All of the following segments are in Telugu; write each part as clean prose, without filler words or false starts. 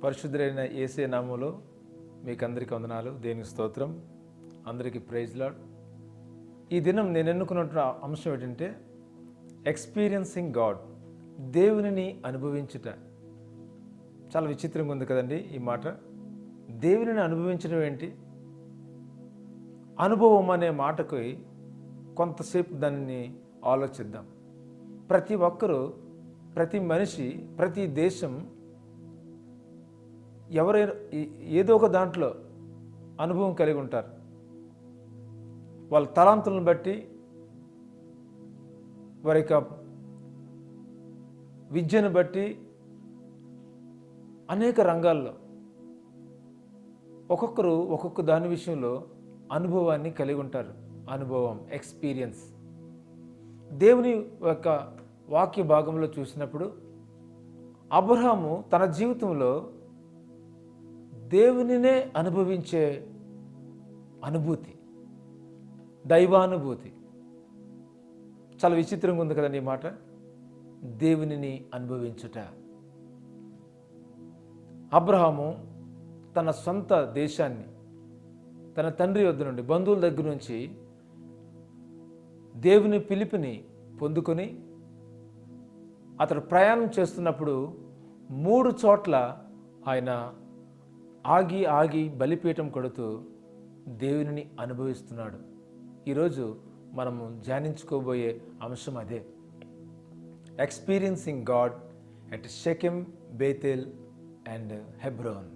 పరిశుద్ధులైన యేసే నామములో మీకు అందరికీ వందనాలు. దేవునికి స్తోత్రం. అందరికీ ప్రైజ్ లార్డ్. ఈ దినం నేను ఎన్నుకున్న అంశం ఏంటంటే ఎక్స్పీరియన్సింగ్ గాడ్, దేవునిని అనుభవించుట. చాలా విచిత్రంగా ఉంది కదండి ఈ మాట. దేవునిని అనుభవించడం ఏంటి? అనుభవం అనే మాటకు కొంతసేపు దాన్ని ఆలోచిద్దాం. ప్రతి ఒక్కరూ, ప్రతి మనిషి, ప్రతి దేశం ఎవరైనా ఏదో ఒక దాంట్లో అనుభవం కలిగి ఉంటారు. వాళ్ళ తలాంతులను బట్టి, వారి యొక్క విద్యను బట్టి అనేక రంగాల్లో ఒక్కొక్కరు ఒక్కొక్క దాని విషయంలో అనుభవాన్ని కలిగి ఉంటారు. అనుభవం, ఎక్స్పీరియన్స్. దేవుని యొక్క వాక్య భాగంలో చూసినప్పుడు అబ్రహాము తన జీవితంలో దేవునినే అనుభవించే అనుభూతి, దైవానుభూతి. చాలా విచిత్రంగా ఉంది కదండి ఈ మాట. దేవునిని అనుభవించుట. అబ్రహాము తన సొంత దేశాన్ని, తన తండ్రి వద్ద నుండి, బంధువుల దగ్గర నుంచి దేవుని పిలుపుని పొందుకొని అతడు ప్రయాణం చేస్తున్నప్పుడు 3 చోట్ల ఆయన ఆగి ఆగి బలిపీఠం కొడుతూ దేవునిని అనుభవిస్తున్నాడు. ఈరోజు మనము ధ్యానించుకోబోయే అంశం అదే. Experiencing God at Shechem, Bethel and Hebron.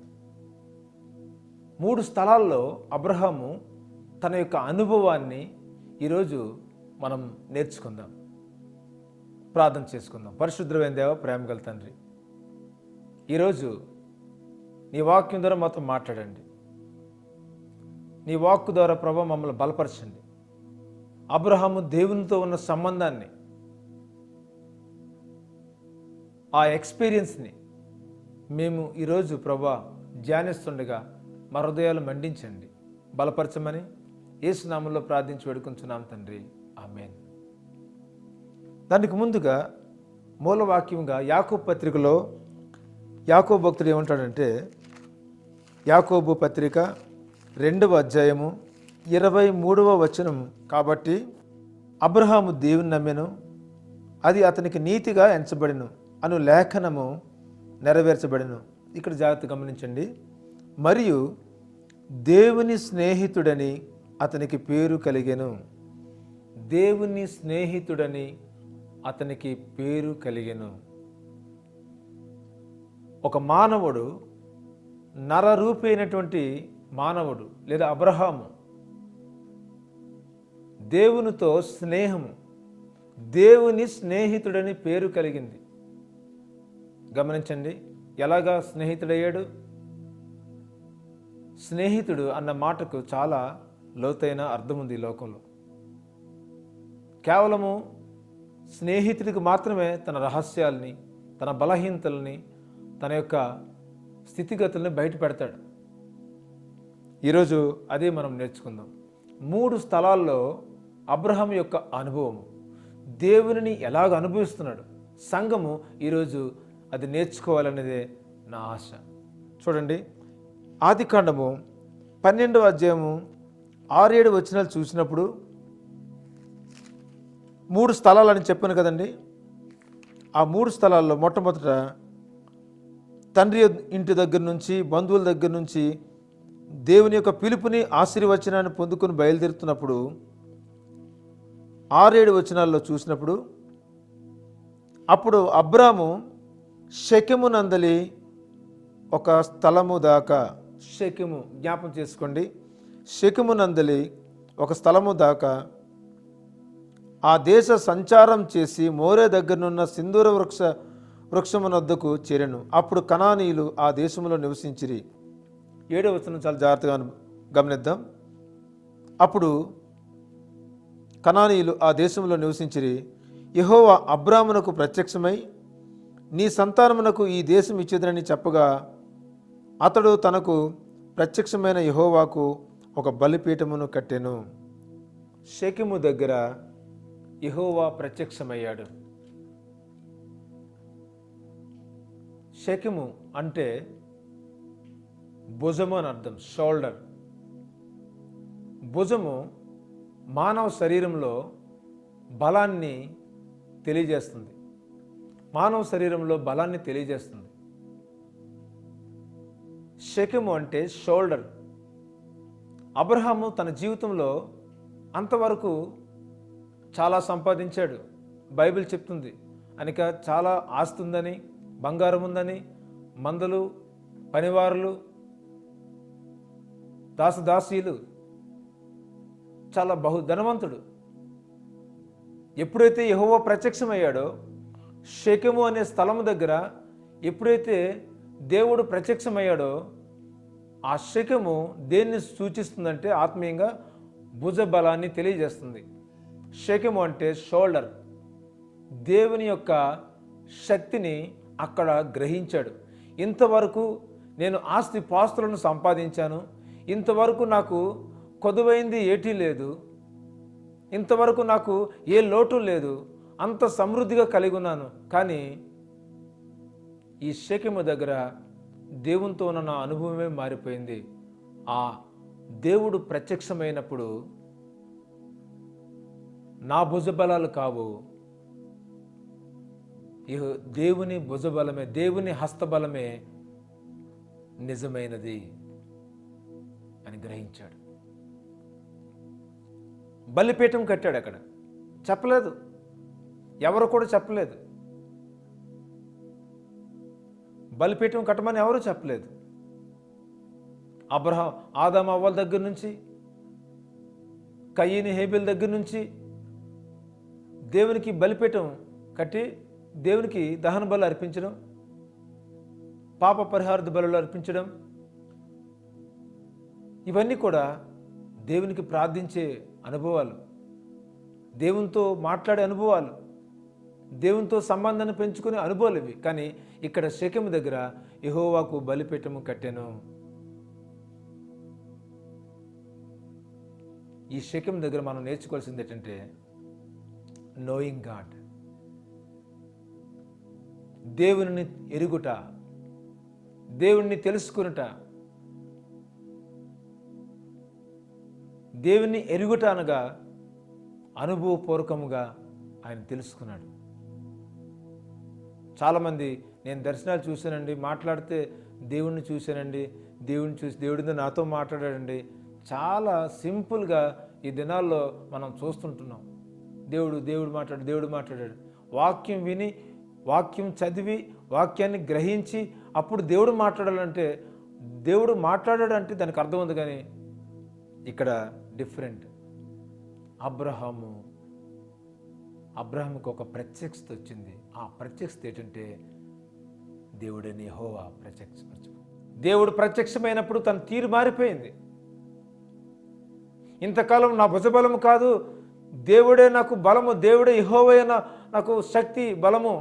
3 స్థలాల్లో అబ్రహాము తన యొక్క అనుభవాన్ని ఈరోజు మనం నేర్చుకుందాం. ప్రార్థన చేసుకుందాం. పరిశుద్ధమైన దేవ, ప్రేమ గల తండ్రి, ఈరోజు నీ వాక్యం ద్వారా మాతో మాట్లాడండి. నీ వాక్కు ద్వారా ప్రభు మమ్మల్ని బలపరచండి. అబ్రహాము దేవునితో ఉన్న సంబంధాన్ని, ఆ ఎక్స్పీరియన్స్ని మేము ఈరోజు ప్రభు ధ్యానిస్తుండగా మా హృదయాలు మండించండి, బలపరచమని యేసు నామములో ప్రార్థించి వేడుకుంటున్నాం తండ్రి, ఆమేన్. దానికి ముందుగా మూలవాక్యంగా యాకోబు పత్రికలో యాకోబు భక్తుడు ఏమంటాడంటే, యాకోబు పత్రిక 2వ అధ్యాయము 23వ వచనం, కాబట్టి అబ్రహాము దేవుని నమ్మెను, అది అతనికి నీతిగా ఎంచబడెను అను లేఖనము నెరవేర్చబడెను. ఇక్కడ జాగ్రత్త గమనించండి. మరియు దేవుని స్నేహితుడని అతనికి పేరు కలిగెను. దేవుని స్నేహితుడని అతనికి పేరు కలిగెను. ఒక మానవుడు, నరరూపైనటువంటి మానవుడు లేదా అబ్రహాము దేవునితో స్నేహము, దేవుని స్నేహితుడని పేరు కలిగింది. గమనించండి, ఎలాగా స్నేహితుడయ్యాడు? స్నేహితుడు అన్న మాటకు చాలా లోతైన అర్థం ఉంది ఈ లోకంలో. కేవలము స్నేహితుడికి మాత్రమే తన రహస్యాల్ని, తన బలహీనతల్ని, తన యొక్క స్థితిగతుల్ని బయట పెడతాడు. ఈరోజు అదే మనం నేర్చుకుందాం. 3 స్థలాల్లో అబ్రహాం యొక్క అనుభవము, దేవునిని ఎలాగ అనుభవిస్తున్నాడు. సంఘము ఈరోజు అది నేర్చుకోవాలనేదే నా ఆశ. చూడండి, ఆదికాండము 12వ అధ్యాయము 6-7 వచనాలు చూసినప్పుడు 3 స్థలాలని చెప్పాను కదండి. ఆ 3 స్థలాల్లో మొట్టమొదట తండ్రి ఇంటి దగ్గర నుంచి, బంధువుల దగ్గర నుంచి దేవుని యొక్క పిలుపుని, ఆశీర్వచనాన్ని పొందుకొని బయలుదేరుతున్నప్పుడు 6-7 వచనాల్లో చూసినప్పుడు, అప్పుడు అబ్రాము షెకెము నందలి ఒక స్థలము దాకా, షెకెము జ్ఞాపం చేసుకోండి, షెకెము నందలి ఒక స్థలము దాకా ఆ దేశ సంచారం చేసి మోరే దగ్గరనున్న సింధూర వృక్షమునొద్దకు చేరెను. అప్పుడు కనానీయులు ఆ దేశంలో నివసించిరి. 7వ వచనం చాలా జాగ్రత్తగా గమనిద్దాం. అప్పుడు కనానీయులు ఆ దేశంలో నివసించిరి. యెహోవా అబ్రామునకు ప్రత్యక్షమై, నీ సంతానమునకు ఈ దేశం ఇచ్చేదనని చెప్పగా, అతడు తనకు ప్రత్యక్షమైన యెహోవాకు ఒక బలిపీఠమును కట్టెను. షెకెము దగ్గర యెహోవా ప్రత్యక్షమయ్యాడు. షెకెము అంటే భుజము అని అర్థం, షోల్డర్. భుజము మానవ శరీరంలో బలాన్ని తెలియజేస్తుంది. మానవ శరీరంలో బలాన్ని తెలియజేస్తుంది. షెకెము అంటే షోల్డర్. అబ్రహాము తన జీవితంలో అంతవరకు చాలా సంపాదించాడు. బైబిల్ చెప్తుంది ఆయనకి చాలా ఆస్తి ఉందని, బంగారం ఉందని, మందలు, పనివారులు, దాసదాసీలు, చాలా బహుధనవంతుడు. ఎప్పుడైతే యెహోవా ప్రత్యక్షమయ్యాడో షెకెము అనే స్థలము దగ్గర ఎప్పుడైతే దేవుడు ప్రత్యక్షమయ్యాడో ఆ షెకెము దేన్ని సూచిస్తుందంటే ఆత్మీయంగా భుజ బలాన్ని తెలియజేస్తుంది. షెకెము అంటే షోల్డర్. దేవుని యొక్క శక్తిని అక్కడ గ్రహించాడు. ఇంతవరకు నేను ఆస్తి పాస్తులను సంపాదించాను, ఇంతవరకు నాకు కొదువైంది ఏటీ లేదు, ఇంతవరకు నాకు ఏ లోటు లేదు, అంత సమృద్ధిగా కలిగి ఉన్నాను. కానీ ఈ షెకెము దగ్గర దేవునితో ఉన్న నా అనుభవమే మారిపోయింది. ఆ దేవుడు ప్రత్యక్షమైనప్పుడు నా భుజబలాలు కావు, దేవుని భుజబలమే, దేవుని హస్తబలమే నిజమైనది అని గ్రహించాడు. బలిపీఠం కట్టాడు. అక్కడ చెప్పలేదు, ఎవరు కూడా చెప్పలేదు. బలిపీఠం కట్టమని ఎవరు చెప్పలేదు. అబ్రహాం ఆదాము అవ్వల దగ్గర నుంచి, కయీను హేబెల్ దగ్గర నుంచి దేవునికి బలిపీఠం కట్టి దేవునికి దహన బలు అర్పించడం, పాప పరిహార బలులు అర్పించడం, ఇవన్నీ కూడా దేవునికి ప్రార్థించే అనుభవాలు, దేవునితో మాట్లాడే అనుభవాలు, దేవునితో సంబంధాన్ని పెంచుకునే అనుభవాలు ఇవి. కానీ ఇక్కడ షెకెము దగ్గర యెహోవాకు బలిపీఠము కట్టాను. ఈ షెకెము దగ్గర మనం నేర్చుకోవాల్సింది ఏంటంటే నోయింగ్ గాడ్, దేవుని ఎరుగుట, దేవుణ్ణి తెలుసుకునుట. దేవుని ఎరుగుట అనగా అనుభవపూర్వకముగా ఆయన తెలుసుకున్నాడు. చాలామంది నేను దర్శనాలు చూశానండి, మాట్లాడితే దేవుణ్ణి చూశానండి, దేవుడిని చూసి దేవుడితో నాతో మాట్లాడాడండి. చాలా సింపుల్గా ఈ దినాల్లో మనం చూస్తుంటున్నాం. దేవుడు మాట్లాడాడు. వాక్యం విని, వాక్యం చదివి, వాక్యాన్ని గ్రహించి అప్పుడు దేవుడు మాట్లాడాలంటే, దేవుడు మాట్లాడాడంటే దానికి అర్థం ఉంది. కానీ ఇక్కడ డిఫరెంట్. అబ్రహాముకు ఒక ప్రత్యక్షత వచ్చింది. ఆ ప్రత్యక్షత ఏంటంటే దేవుడని యెహోవా ప్రత్యక్షపరచు. దేవుడు ప్రత్యక్షమైనప్పుడు తన తీరు మారిపోయింది. ఇంతకాలం నా భుజబలము కాదు, దేవుడే నాకు బలము, దేవుడే యెహోవాయే నాకు శక్తి, బలము.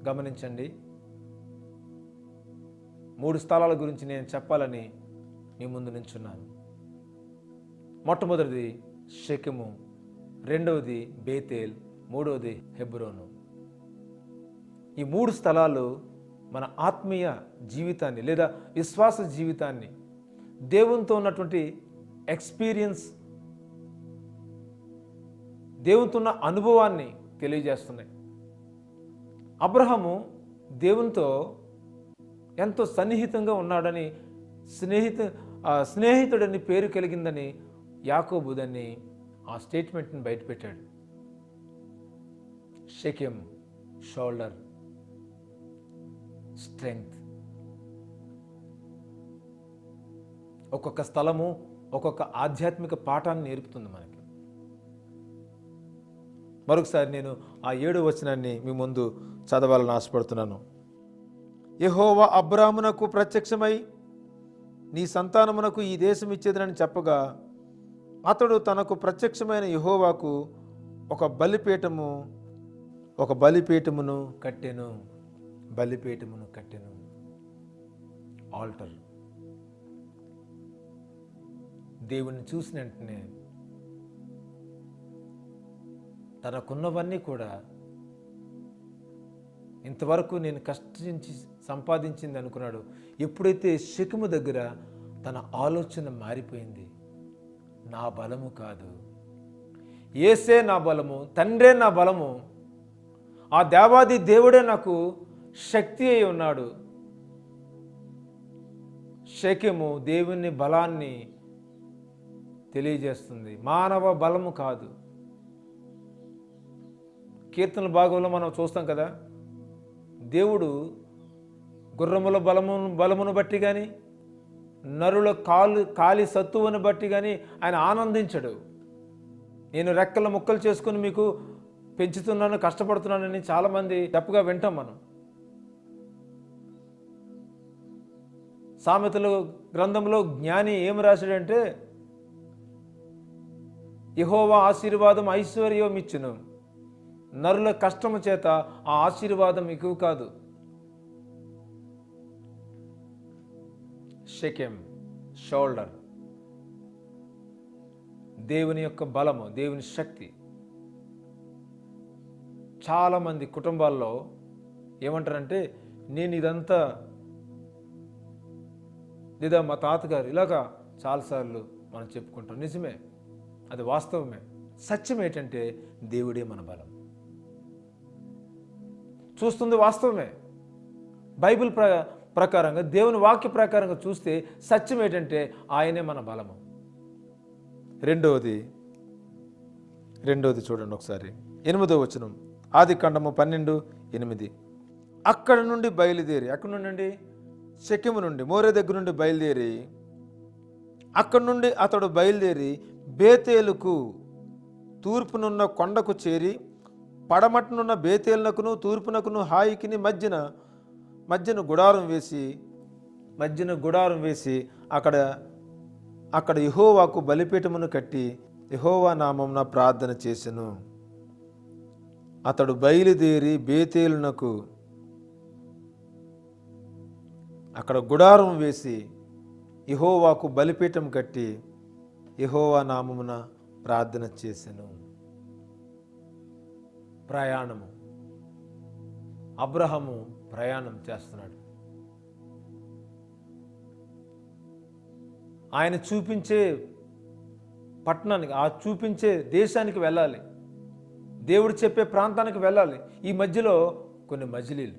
గమనించండి, 3 స్థలాల గురించి నేను చెప్పాలని మీ ముందు నించున్నాను. మొట్టమొదటిది షెకెము, రెండవది బేతేల్, మూడవది హెబ్రోను. ఈ 3 స్థలాలు మన ఆత్మీయ జీవితాన్ని లేదా విశ్వాస జీవితాన్ని, దేవునితో ఉన్నటువంటి ఎక్స్పీరియన్స్, దేవునితో ఉన్న అనుభవాన్ని తెలియజేస్తున్నాయి. అబ్రహాము దేవునితో ఎంతో సన్నిహితంగా ఉన్నాడని, స్నేహితుడని పేరు కలిగిందని యాకోబు దాన్ని ఆ స్టేట్మెంట్ని బయటపెట్టాడు. Shechem shoulder, strength. ఒక్కొక్క స్థలము ఒక్కొక్క ఆధ్యాత్మిక పాఠాన్ని నేర్పుతుంది మనకి. మరొకసారి నేను ఆ 7వ వచనాన్ని మీ ముందు చదవాలని ఆశపడుతున్నాను. యెహోవా అబ్రాహామునకు ప్రత్యక్షమై నీ సంతానమునకు ఈ దేశం ఇచ్చేదనని చెప్పగా అతడు తనకు ప్రత్యక్షమైన యెహోవాకు ఒక బలిపీఠమును కట్టెను. ఆల్టర్. దేవుణ్ణి చూసిన వెంటనే తనకున్నవన్నీ కూడా, ఇంతవరకు నేను కష్టించి సంపాదించింది అనుకున్నాడు. ఎప్పుడైతే షెకెము దగ్గర తన ఆలోచన మారిపోయింది, నా బలము కాదు, యేసే నా బలము, తండ్రే నా బలము, ఆ దేవాది దేవుడే నాకు శక్తి అయి ఉన్నాడు. షెకెము దేవుని బలాన్ని తెలియజేస్తుంది, మానవ బలము కాదు. కీర్తనల భాగంలో మనం చూస్తాం కదా, దేవుడు గుర్రముల బలమును బట్టి కానీ, నరుల కాలి సత్తువును బట్టి కానీ ఆయన ఆనందించడు. నేను రెక్కల ముక్కలు చేసుకుని మీకు పెంచుతున్నాను, కష్టపడుతున్నానని చాలామంది తప్పుగా వింటాం మనం. సామెతల గ్రంథంలో జ్ఞాని ఏం రాశాడంటే, యెహోవా ఆశీర్వాదం ఐశ్వర్యం ఇచ్చును, నరుల కష్టము చేత ఆ ఆశీర్వాదం ఎక్కువ కాదు. షెకెం షోల్డర్, దేవుని యొక్క బలము, దేవుని శక్తి. చాలామంది కుటుంబాల్లో ఏమంటారంటే, నేను ఇదంతా లేదా మా తాతగారు ఇలాగా చాలాసార్లు మనం చెప్పుకుంటాం. నిజమే, అది వాస్తవమే. సత్యం ఏంటంటే దేవుడే మన బలం. చూస్తుంది వాస్తవమే. బైబిల్ ప్రకారంగా, దేవుని వాక్య ప్రకారంగా చూస్తే సత్యం ఏంటంటే ఆయనే మన బలము. రెండవది చూడండి ఒకసారి, 8వ వచనం, ఆదికాండము 12:8. అక్కడ నుండి షెకెము నుండి, మోరే దగ్గర నుండి బయలుదేరి, అక్కడి నుండి అతడు బయలుదేరి బేతేలుకు తూర్పునున్న కొండకు చేరి, పడమటనున్న బేతేలునకును తూర్పునకును హాయికిని మధ్యన గుడారం వేసి అక్కడ యెహోవాకు బలిపీఠమును కట్టి యెహోవా నామమున ప్రార్థన చేసెను. అతడు బయలుదేరి బేతేలునకు అక్కడ గుడారం వేసి యెహోవాకు బలిపీఠం కట్టి యెహోవా నామమున ప్రార్థన చేసెను. ప్రయాణము, అబ్రహాము ప్రయాణం చేస్తున్నాడు. ఆయన చూపించే పట్టణానికి, ఆ చూపించే దేశానికి వెళ్ళాలి, దేవుడు చెప్పే ప్రాంతానికి వెళ్ళాలి. ఈ మధ్యలో కొన్ని మజిలీలు.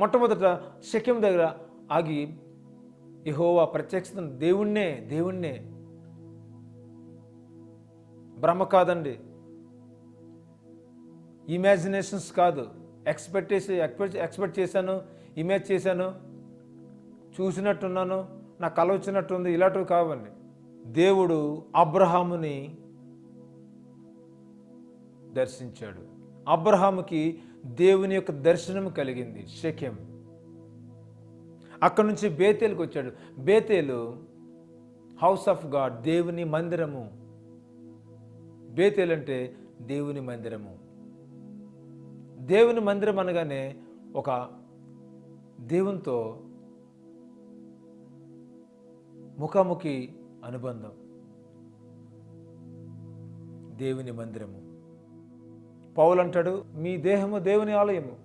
మొట్టమొదట షెకెం దగ్గర ఆగి యెహోవా ప్రత్యక్షతను, దేవుణ్ణే భ్రమ కాదండి, ఇమాజినేషన్స్ కాదు, ఎక్స్పెక్ట్ చేశాను, ఇమేజ్ చేశాను, చూసినట్టున్నాను, నాకు కల వచ్చినట్టుంది, ఇలాంటివి కావండి. దేవుడు అబ్రహాముని దర్శించాడు. అబ్రహాముకి దేవుని యొక్క దర్శనం కలిగింది షెకెం. అక్కడి నుంచి బేతేలుకు వచ్చాడు. బేతేలు హౌస్ ఆఫ్ గాడ్, దేవుని మందిరము. బేతేలు అంటే దేవుని మందిరము. దేవుని మందిరం అనగానే ఒక దేవునితో ముఖాముఖి అనుబంధం. దేవుని మందిరము. పౌలు అంటాడు, మీ దేహము దేవుని ఆలయము,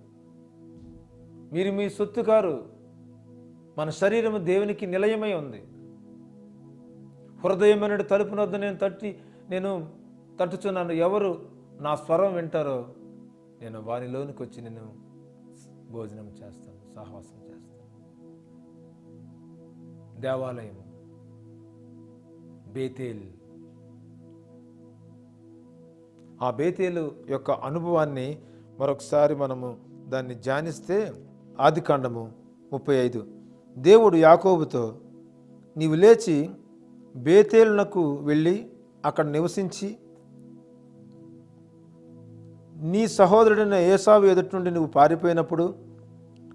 మీరు మీ సొత్తు కారు, మన శరీరము దేవునికి నిలయమై ఉంది. హృదయమైన తలుపునొద్ద నేను తట్టుచున్నాను, ఎవరు నా స్వరం వింటారో నేను వారిలోనికి వచ్చి నేను భోజనం చేస్తాను, సహవాసం చేస్తాను. దేవాలయము బేతేల్. ఆ బేతేలు యొక్క అనుభవాన్ని మరొకసారి మనము దాన్ని ధ్యానిస్తే, ఆదికాండము 35, దేవుడు యాకోబుతో, నీవు లేచి బేతేలునకు వెళ్ళి అక్కడ నివసించి, నీ సహోదరుడైన ఏసావు ఎదుటి నుండి నువ్వు పారిపోయినప్పుడు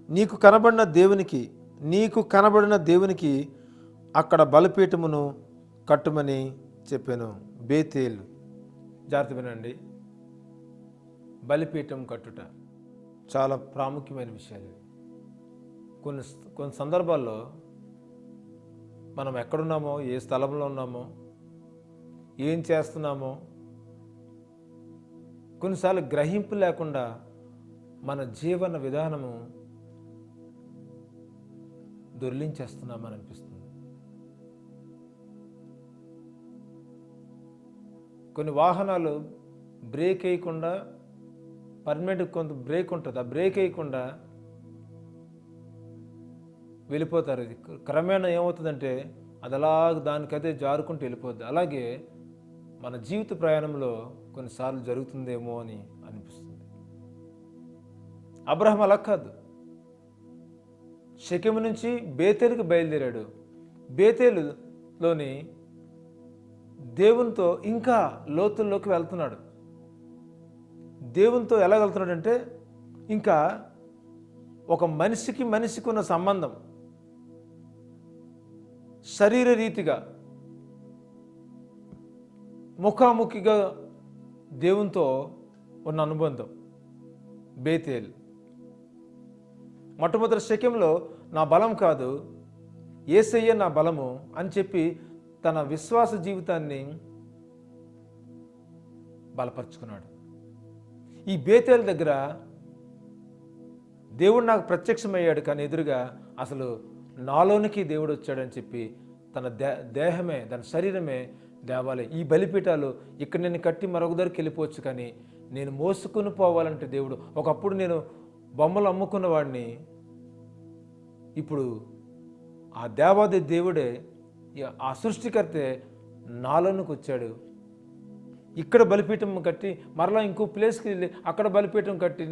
నీకు కనబడిన దేవునికి అక్కడ బలిపీఠమును కట్టుమని చెప్పాను. బేతేలు. జాగ్రత్త వినండి, బలిపీఠం కట్టుట చాలా ప్రాముఖ్యమైన విషయాలు. కొన్ని సందర్భాల్లో మనం ఎక్కడున్నామో, ఏ స్థలంలో ఉన్నామో, ఏం చేస్తున్నామో కొన్నిసార్లు గ్రహింపు లేకుండా మన జీవన విధానము దొర్లించేస్తున్నామని అనిపిస్తుంది. కొన్ని వాహనాలు బ్రేక్ వేయకుండా, పర్మనెంట్ కొంత బ్రేక్ ఉంటుంది, ఆ బ్రేక్ వేయకుండా వెళ్ళిపోతారు. ఇది క్రమేణా ఏమవుతుందంటే అది అలాగ దానికదే జారుకుంటూ వెళ్ళిపోద్ది. అలాగే మన జీవిత ప్రయాణంలో కొన్నిసార్లు జరుగుతుందేమో అని అనిపిస్తుంది. అబ్రహాం అలా కాదు, షెకెము నుంచి బేతేలుకి బయలుదేరాడు. బేతేలులోని దేవునితో ఇంకా లోతుల్లోకి వెళ్తున్నాడు. దేవునితో ఎలా వెళ్తున్నాడంటే ఇంకా ఒక మనిషికి ఉన్న సంబంధం, శరీర రీతిగా ముఖాముఖిగా దేవునితో ఉన్న అనుబంధం. బేతేల్ మొట్టమొదటి షెకెంలో నా బలం కాదు, యేసయ్య నా బలము అని చెప్పి తన విశ్వాస జీవితాన్ని బలపరుచుకున్నాడు. ఈ బేతేల్ దగ్గర దేవుడు నాకు ప్రత్యక్షమయ్యాడు, కానీ ఎదురుగా అసలు నాలోనికి దేవుడు వచ్చాడని చెప్పి తన దేహమే, తన శరీరమే దేవాలయం. ఈ బలిపీఠాలు ఇక్కడ నేను కట్టి మరొక దగ్గరికి వెళ్ళిపోవచ్చు, కానీ నేను మోసుకుని పోవాలంటే దేవుడు. ఒకప్పుడు నేను బొమ్మలు అమ్ముకున్న వాడిని, ఇప్పుడు ఆ దేవాది దేవుడే, ఆ సృష్టికర్తే నాలోనికి వచ్చాడు. ఇక్కడ బలిపీఠం కట్టి మరలా ఇంకో ప్లేస్కి వెళ్ళి అక్కడ బలిపీఠం కట్టి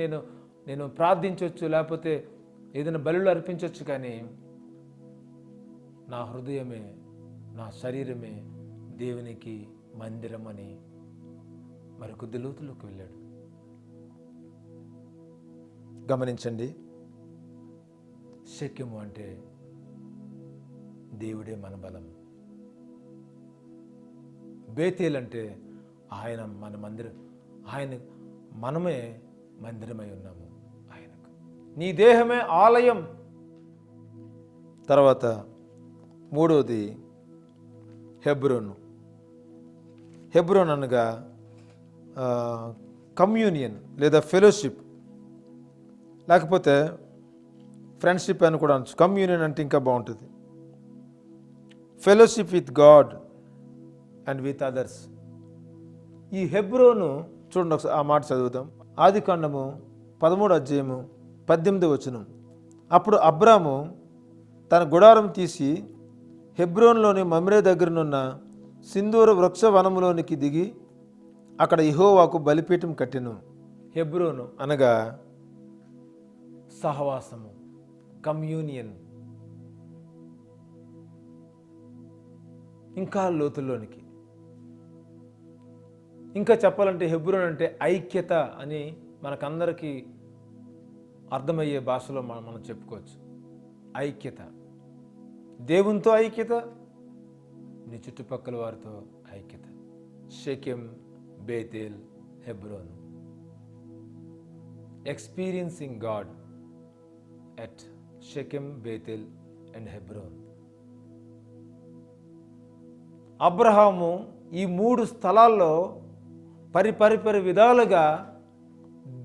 నేను ప్రార్థించవచ్చు, లేకపోతే ఏదైనా బలులు అర్పించవచ్చు, కానీ నా హృదయమే, నా శరీరమే దేవునికి మందిరం అని మరి కొద్ది లోతులోకి వెళ్ళాడు. గమనించండి, షెకెము అంటే దేవుడే మన బలం. బేతేల్ అంటే ఆయన మన మందిరం, మనమే మందిరమై ఉన్నాము ఆయనకు. నీ దేహమే ఆలయం. తర్వాత మూడవది హెబ్రోను. హెబ్రోన్ అనగా కమ్యూనియన్ లేదా ఫెలోషిప్, లేకపోతే ఫ్రెండ్షిప్ అని కూడా అనొచ్చు. కమ్యూనియన్ అంటే ఇంకా బాగుంటుంది. Fellowship with God and with others. ఈ హెబ్రోను చూడండి, ఒకసారి ఆ మాట చదువుదాం. ఆదికాండము 13:18. అప్పుడు అబ్రాము తన గుడారం తీసి హెబ్రోన్లోని మమ్రే దగ్గరనున్న సింధూర వృక్ష వనములోనికి దిగి అక్కడ యెహోవాకు బలిపీఠం కట్టెను. హెబ్రోను అనగా సహవాసము, కమ్యూనియన్. ఇంకా లోతుల్లోనికి, ఇంకా చెప్పాలంటే హెబ్రోన్ అంటే ఐక్యత అని మనకందరికీ అర్థమయ్యే భాషలో మనం చెప్పుకోవచ్చు. ఐక్యత, దేవునితో ఐక్యత, నీ చుట్టుపక్కల వారితో ఐక్యత. Shechem, Bethel, Hebron. Experiencing God at Shechem, Bethel and Hebron. Abraham ఈ 3 స్థలాల్లో పరిపరి విధాలుగా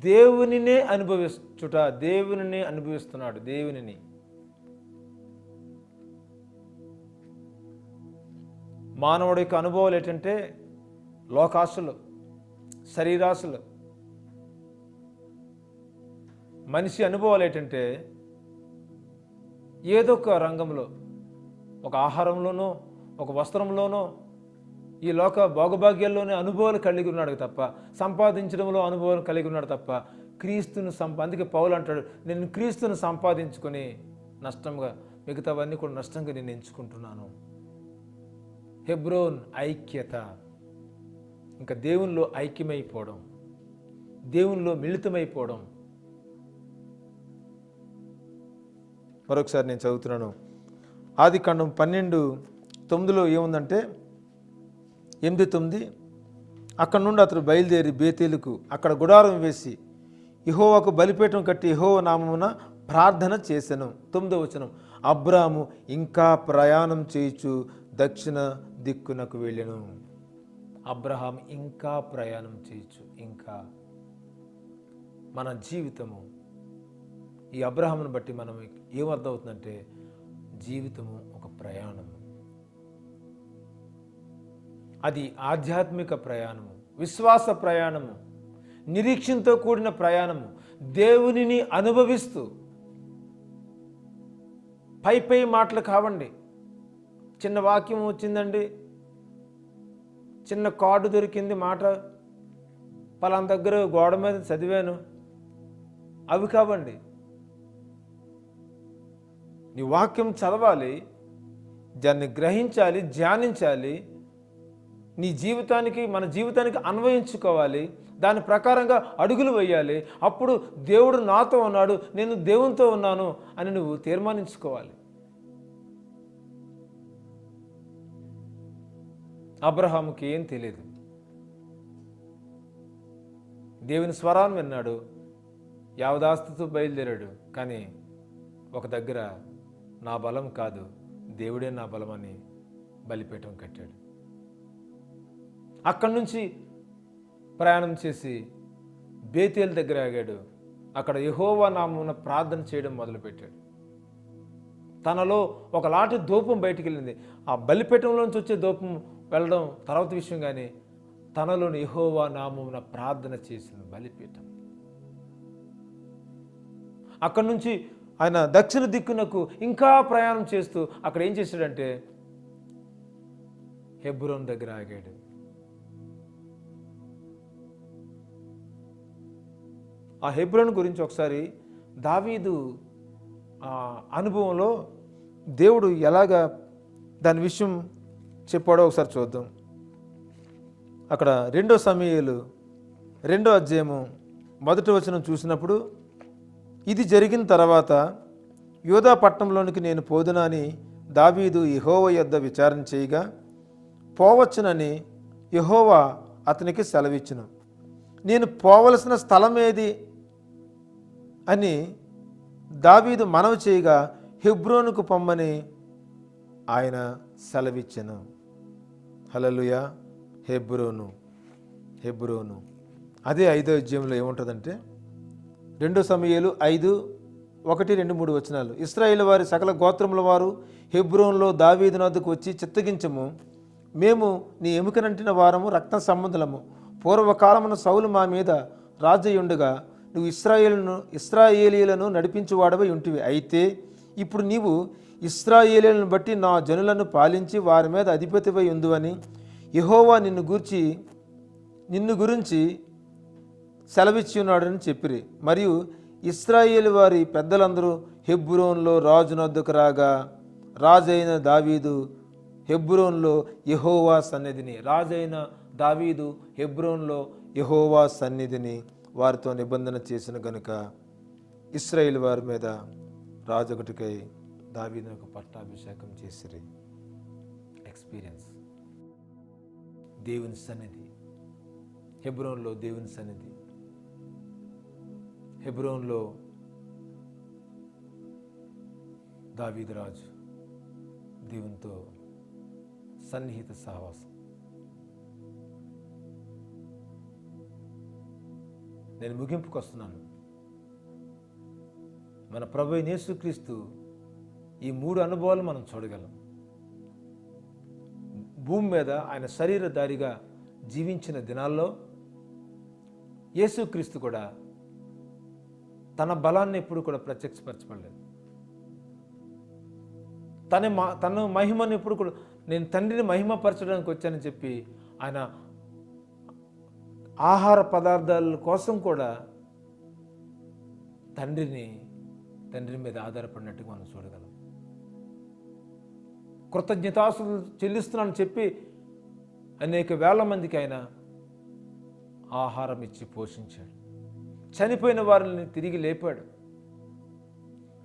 దేవునినే అనుభవిస్తున్నాడు. దేవునిని మానవుడి యొక్క అనుభవాలు ఏంటంటే లోకాశలు, శరీరాశలు. మనిషి అనుభవాలు ఏంటంటే ఏదో ఒక రంగంలో, ఒక ఆహారంలోనో, ఒక వస్త్రంలోనో, ఈ లోక భోగభాగ్యాల్లోనే అనుభవాలు కలిగి ఉన్నాడు తప్ప, సంపాదించడంలో అనుభవాలు కలిగి ఉన్నాడు తప్ప క్రీస్తును అందుకే పౌలు అంటాడు, నేను క్రీస్తును సంపాదించుకొని నష్టంగా, మిగతావన్నీ కూడా నష్టంగా నేను ఎంచుకుంటున్నాను. హెబ్రోన్ ఐక్యత, ఇంకా దేవునిలో ఐక్యమైపోవడం, దేవునిలో మిళితమైపోవడం. మరొకసారి నేను చదువుతున్నాను. ఆదికాండం 12:9 ఏముందంటే 8:9, అక్కడ నుండి అతడు బయలుదేరి బేతేలుకు అక్కడ గుడారం వేసి యెహోవాకు బలిపీఠం కట్టి యెహోవా నామమున ప్రార్థన చేసెను. 9వ వచనం, అబ్రాము ఇంకా ప్రయాణం చేయుచు దక్షిణ దిక్కునకు వెళ్ళెను. అబ్రహాం ఇంకా ప్రయాణం చేయొచ్చు. ఇంకా మన జీవితము ఈ అబ్రహామును బట్టి మనం ఏమర్థమవుతుందంటే జీవితము ఒక ప్రయాణము. అది ఆధ్యాత్మిక ప్రయాణము, విశ్వాస ప్రయాణము, నిరీక్షణతో కూడిన ప్రయాణము. దేవునిని అనుభవిస్తూ పై మాటలు కావండి. చిన్న వాక్యం వచ్చిందండి, చిన్న కార్డు దొరికింది, మాట పలానా దగ్గర గోడ మీద చదివాను, అవి కావండి. నీ వాక్యం చదవాలి, దాన్ని గ్రహించాలి, ధ్యానించాలి, నీ జీవితానికి మన జీవితానికి అన్వయించుకోవాలి, దాని ప్రకారంగా అడుగులు వేయాలి. అప్పుడు దేవుడు నాతో ఉన్నాడు, నేను దేవునితో ఉన్నాను అని నువ్వు తీర్మానించుకోవాలి. అబ్రహాముకి ఏం తెలియదు, దేవుని స్వరాన్ని విన్నాడు, యావదాస్తుతో బయలుదేరాడు. కానీ ఒక దగ్గర నా బలం కాదు, దేవుడే నా బలం అని బలిపీఠం కట్టాడు. అక్కడి నుంచి ప్రయాణం చేసి బేతేలు దగ్గర ఆగాడు. అక్కడ యెహోవా నామమున ప్రార్థన చేయడం మొదలుపెట్టాడు. తనలో ఒకలాంటి ధూపం బయటికి వెళ్ళింది. ఆ బలిపీఠంలోంచి వచ్చే ధూపం వెళ్ళడం తర్వాత విషయం, కానీ తనలోని యెహోవా నామమున ప్రార్థన చేసిన బలిపీఠం. అక్కడి నుంచి ఆయన దక్షిణ దిక్కునకు ఇంకా ప్రయాణం చేస్తూ అక్కడ ఏం చేశాడంటే హెబ్రోన్ దగ్గర ఆగాడు. ఆ హెబ్రోన్ గురించి ఒకసారి దావీదు అనుభవంలో దేవుడు ఎలాగా దాని విషయం చెప్పాడో ఒకసారి చూద్దాం. అక్కడ 2 సమూయేలు 2వ అధ్యాయము 1వ వచనం చూసినప్పుడు, ఇది జరిగిన తర్వాత యూదా పట్టణంలోనికి నేను పోదునా అని దావీదు యెహోవా యొద్ద విచారణ చేయగా, పోవచ్చునని యెహోవా అతనికి సెలవిచ్చును. నేను పోవలసిన స్థలం ఏది అని దావీదు మనవి చేయగా, హెబ్రోనుకు పొమ్మని ఆయన సెలవిచ్చెను. హల్లెలూయా. హెబ్రోను అదే 5వ అధ్యాయంలో ఏముంటుందంటే 2 సమూయేలు 5:1-2-3 వచనాలు. ఇశ్రాయేలు వారి సకల గోత్రముల వారు హెబ్రోన్లో దావీదు వద్దకు వచ్చి, చిత్తగించము, మేము నీ ఎముకనంటిన వారము, రక్త సంబంధులము. పూర్వకాలమున సౌలు మా మీద రాజయ్యుండగా నువ్వు ఇశ్రాయేలీయులను నడిపించువాడవై ఉంటివి. అయితే ఇప్పుడు నీవు ఇశ్రాయేలీయులను బట్టి నా జనులను పాలించి వారి మీద అధిపతివై ఉందువని యెహోవా నిన్ను గురించి సెలవిచ్చి ఉన్నాడని చెప్పిరి. మరియు ఇశ్రాయేలు వారి పెద్దలందరూ హెబ్రోన్లో రాజునొద్దకు రాగా, రాజైన దావీదు హెబ్రోన్లో యెహోవా సన్నిధిని హెబ్రోన్లో యెహోవా సన్నిధిని వారితో నిబంధన చేసిన గనుక ఇశ్రాయేలు వారి మీద రాజొకటికై దావీదునకు పట్టాభిషేకం చేసిరి. ఎక్స్పీరియన్స్. దేవుని సన్నిధి, హెబ్రోన్లో దేవుని సన్నిధి, హెబ్రోన్లో దావీదు రాజు దేవునితో సన్నిహిత సహవాసం. నేను ముగింపుకు వస్తున్నాను. మన ప్రభు యేసుక్రీస్తు ఈ 3 అనుభవాలు మనం చూడగలం. భూమి మీద ఆయన శరీరధారిగా జీవించిన దినాల్లో యేసుక్రీస్తు కూడా తన బలాన్ని ఎప్పుడు కూడా ప్రత్యక్షపరచబడలేదు. తన మహిమను ఎప్పుడు కూడా, నేను తండ్రిని మహిమపరచడానికి వచ్చానని చెప్పి ఆయన ఆహార పదార్థాల కోసం కూడా తండ్రి మీద ఆధారపడినట్టుగా మనం చూడగలం. కృతజ్ఞతాస్తులు చెల్లిస్తున్నానని చెప్పి అనేక వేల మందికి ఆయన ఆహారం ఇచ్చి పోషించాడు. చనిపోయిన వారిని తిరిగి లేపాడు.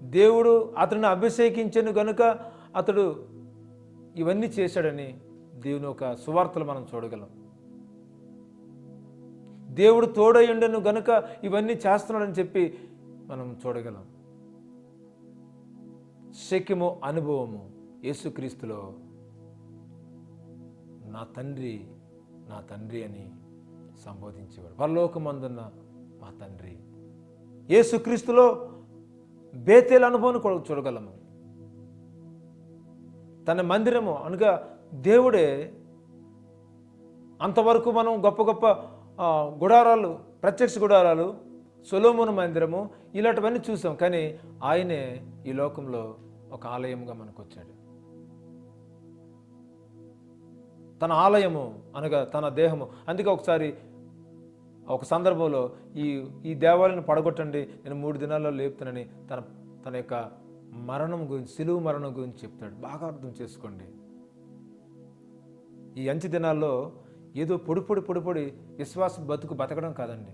దేవుడు అతన్ని అభిషేకించను గనుక అతడు ఇవన్నీ చేశాడని దేవుని ఒక సువార్తలు మనం చూడగలం. దేవుడు తోడయుండెను గనుక ఇవన్నీ చేస్తున్నాడని చెప్పి మనం చూడగలం. శక్యము అనుభవము యేసుక్రీస్తులో నా తండ్రి అని సంబోధించేవాడు. పరలోకమందున్న మా తండ్రి. యేసుక్రీస్తులో బేతేలు అనుభవం చూడగలము. తన మందిరము అనగా దేవుడే. అంతవరకు మనం గొప్ప గొప్ప గుడారాలు, ప్రత్యక్ష గుడారాలు, సొలొమోను మందిరము ఇలాంటివన్నీ చూసాం. కానీ ఆయనే ఈ లోకంలో ఒక ఆలయంగా మనకు వచ్చాడు. తన ఆలయము అనగా తన దేహము. అందుకే ఒకసారి ఒక సందర్భంలో ఈ దేవాలయాన్ని పడగొట్టండి, నేను 3 దినాల్లో లేపుతానని తన యొక్క మరణం గురించి, సిలువ మరణం గురించి చెప్తాడు. బాగా అర్థం చేసుకోండి. ఈ అంచె దినాల్లో ఏదో పొడి విశ్వాస బతకడం కాదండి.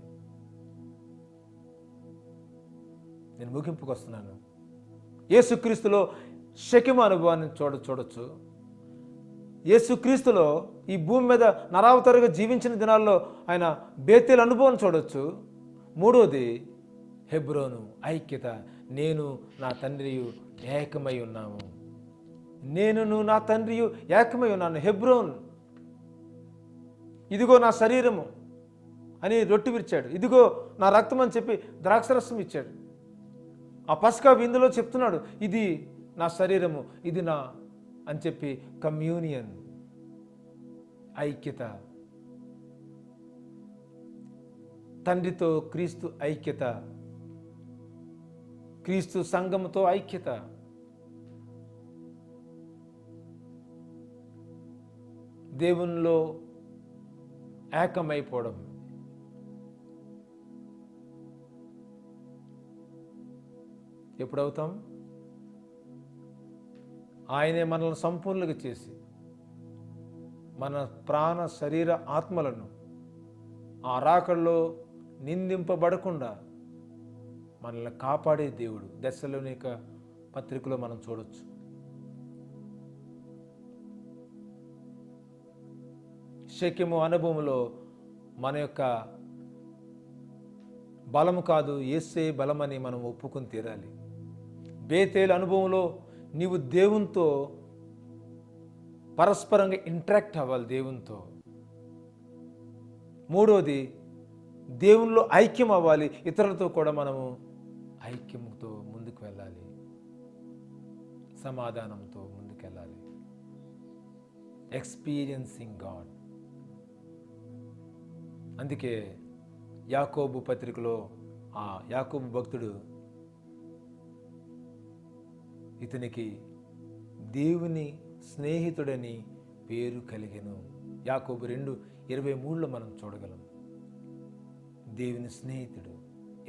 నేను ముగింపుకు వస్తున్నాను. యేసుక్రీస్తులో షెకెము అనుభవాన్ని చూడొచ్చు. యేసుక్రీస్తులో ఈ భూమి మీద నరావతారిగా జీవించిన దినాల్లో ఆయన బేతేలు అనుభవం చూడొచ్చు. మూడోది హెబ్రోను ఐక్యత. నేను నా తండ్రియు ఏకమై ఉన్నాము. నేను నా తండ్రియు ఏకమై ఉన్నాను. హెబ్రోన్, ఇదిగో నా శరీరము అని రొట్టె విరిచాడు. ఇదిగో నా రక్తం అని చెప్పి ద్రాక్షరసం ఇచ్చాడు. ఆ పస్కా విందులో చెప్తున్నాడు, ఇది నా శరీరము, ఇది నా అని చెప్పి కమ్యూనియన్, ఐక్యత. తండ్రితో క్రీస్తు ఐక్యత, క్రీస్తు సంఘముతో ఐక్యత. దేవునిలో ఏకమైపోవడం. ఎప్పుడవుతాం? ఆయనే మనల్ని సంపూర్ణంగా చేసి మన ప్రాణ శరీర ఆత్మలను ఆ రాకడలో నిందింపబడకుండా మనల్ని కాపాడే దేవుడు. దశలోనిక పత్రికలో మనం చూడొచ్చు. షెకెము అనుభవంలో మన యొక్క బలము కాదు, యేసే బలమని మనం ఒప్పుకొని తీరాలి. బేతేలు అనుభవంలో నీవు దేవునితో పరస్పరంగా ఇంటరాక్ట్ అవ్వాలి. దేవునితో. మూడోది దేవునిలో ఐక్యం అవ్వాలి. ఇతరులతో కూడా మనము ఐక్యంతో ముందుకు వెళ్ళాలి, సమాధానంతో ముందుకెళ్ళాలి. Experiencing God. అందుకే యాకోబు పత్రికలో ఆ యాకోబు భక్తుడు ఇతనికి దేవుని స్నేహితుడని పేరు కలిగెను. యాకోబు 2:23లో మనం చూడగలం. దేవుని స్నేహితుడు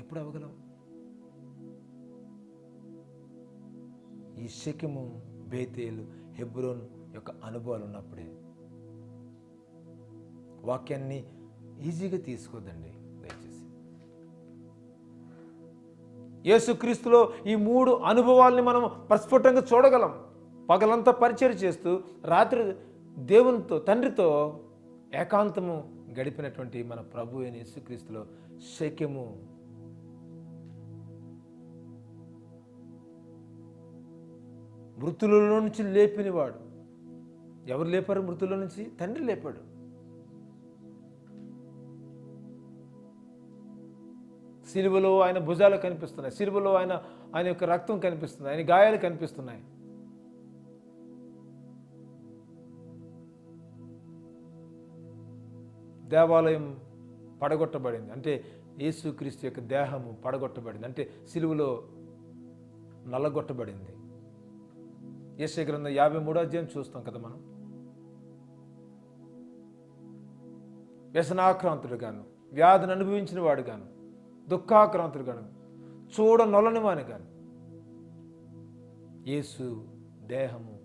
ఎప్పుడు అవ్వగలం? ఈ షెకెము, బేతేలు, హెబ్రోన్ యొక్క అనుభవాలు ఉన్నప్పుడే. వాక్యాన్ని ఈజీగా తీసుకోదండి దయచేసి. యేసుక్రీస్తులో ఈ 3 అనుభవాల్ని మనం ప్రస్ఫుటంగా చూడగలం. పగలంతా పరిచయం చేస్తూ రాత్రి దేవునితో, తండ్రితో ఏకాంతము గడిపినటువంటి మన ప్రభు అయిన యేసుక్రీస్తులో షెకెము, మృతులలో నుంచి లేపినవాడు. ఎవరు లేపారు మృతుల నుంచి? తండ్రి లేపాడు. సిలువలో ఆయన భుజాలు కనిపిస్తున్నాయి, సిలువలో ఆయన యొక్క రక్తం కనిపిస్తుంది, ఆయన గాయాలు కనిపిస్తున్నాయి. దేవాలయం పడగొట్టబడింది అంటే యేసుక్రీస్తు యొక్క దేహము పడగొట్టబడింది అంటే సిలువలో నల్లగొట్టబడింది. యెషయా గ్రంథం 53వ అధ్యాయం చూస్తాం కదా మనం. వ్యసనాక్రాంతుడు గాను, వ్యాధిని అనుభవించిన వాడు గాను, దుఃఖాక్రాంతుడు గాను, చూడ నొలని వాని గాను యేసు దేహము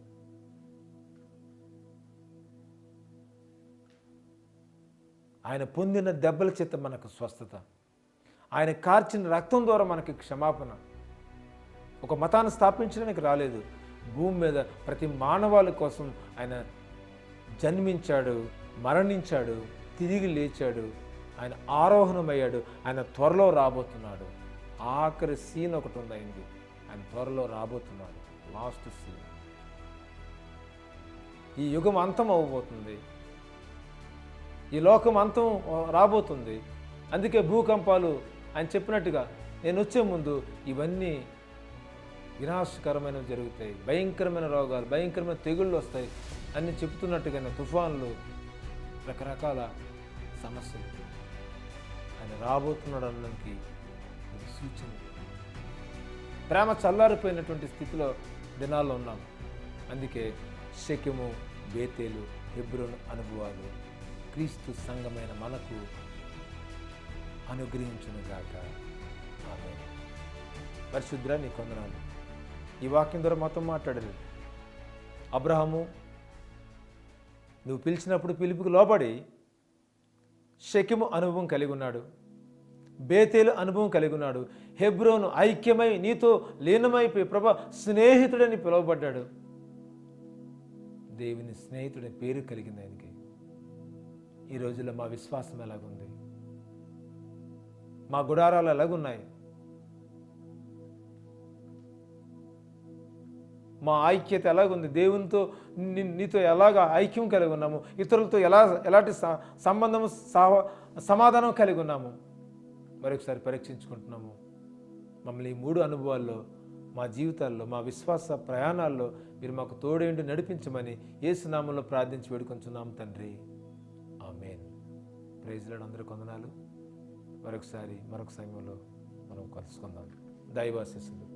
ఆయన పొందిన దెబ్బల చేత మనకు స్వస్థత, ఆయన కార్చిన రక్తం ద్వారా మనకి క్షమాపణ. ఒక మతాన్ని స్థాపించడానికి రాలేదు, భూమి మీద ప్రతి మానవాళి కోసం ఆయన జన్మించాడు, మరణించాడు, తిరిగి లేచాడు, ఆయన ఆరోహణమయ్యాడు, ఆయన త్వరలో రాబోతున్నాడు. ఆఖరి సీన్ ఒకటి ఉంది అయింది, ఆయన త్వరలో రాబోతున్నాడు. Last scene. ఈ యుగం అంతం అవ్వబోతుంది, ఈ లోకం అంతం రాబోతుంది. అందుకే భూకంపాలు ఆయన చెప్పినట్టుగా నేను వచ్చే ముందు ఇవన్నీ వినాశకరమైనవి జరుగుతాయి, భయంకరమైన రోగాలు, భయంకరమైన తెగుళ్ళు వస్తాయి అని చెప్తున్నట్టుగానే తుఫాన్లు, రకరకాల సమస్యలు ఆయన రాబోతున్నాడు అనడానికి ఇది సూచన. ప్రేమ చల్లారిపోయినటువంటి స్థితిలో దినాల్లో ఉన్నాం. అందుకే షెకెము, బేతేలు, హెబ్రోను అనుభవాలు క్రీస్తు సంఘమైన మనకు అనుగ్రహించునుగాక. ఆమేన్. పరిశుద్ర, నీ కొందనాలు. ఈ వాక్యం ద్వారా మొత్తం మాట్లాడలేదు. అబ్రహాము నువ్వు పిలిచినప్పుడు పిలుపుకి లోబడి షెకెము అనుభవం కలిగి ఉన్నాడు, బేతేలు అనుభవం కలిగి ఉన్నాడు, హెబ్రోను ఐక్యమై నీతో లీనమైపోయి ప్రభా స్నేహితుడని పిలువబడ్డాడు. దేవుని స్నేహితుడి పేరు కలిగింది ఆయనకి. ఈ రోజుల్లో మా విశ్వాసం ఎలాగుంది? మా గుడారాలు ఎలాగున్నాయి? మా ఐక్యత ఎలాగుంది? దేవునితో నీతో ఎలాగ ఐక్యం కలిగి ఉన్నాము? ఇతరులతో ఎలాంటి సంబంధము సమాధానం కలిగి ఉన్నాము? మరొకసారి పరీక్షించుకుంటున్నాము. మమ్మల్ని ఈ 3 అనుభవాల్లో మా జీవితాల్లో, మా విశ్వాస ప్రయాణాల్లో మీరు మాకు తోడేండి నడిపించమని యేసు నామములో ప్రార్థించి వేడుకొంచున్నాము తండ్రి. ఆమేన్. Praise Lord. అందరూ కొందనాలు. మరొక సమయంలో మనం కలుసుకుందాం. దైవాశీస్సులు.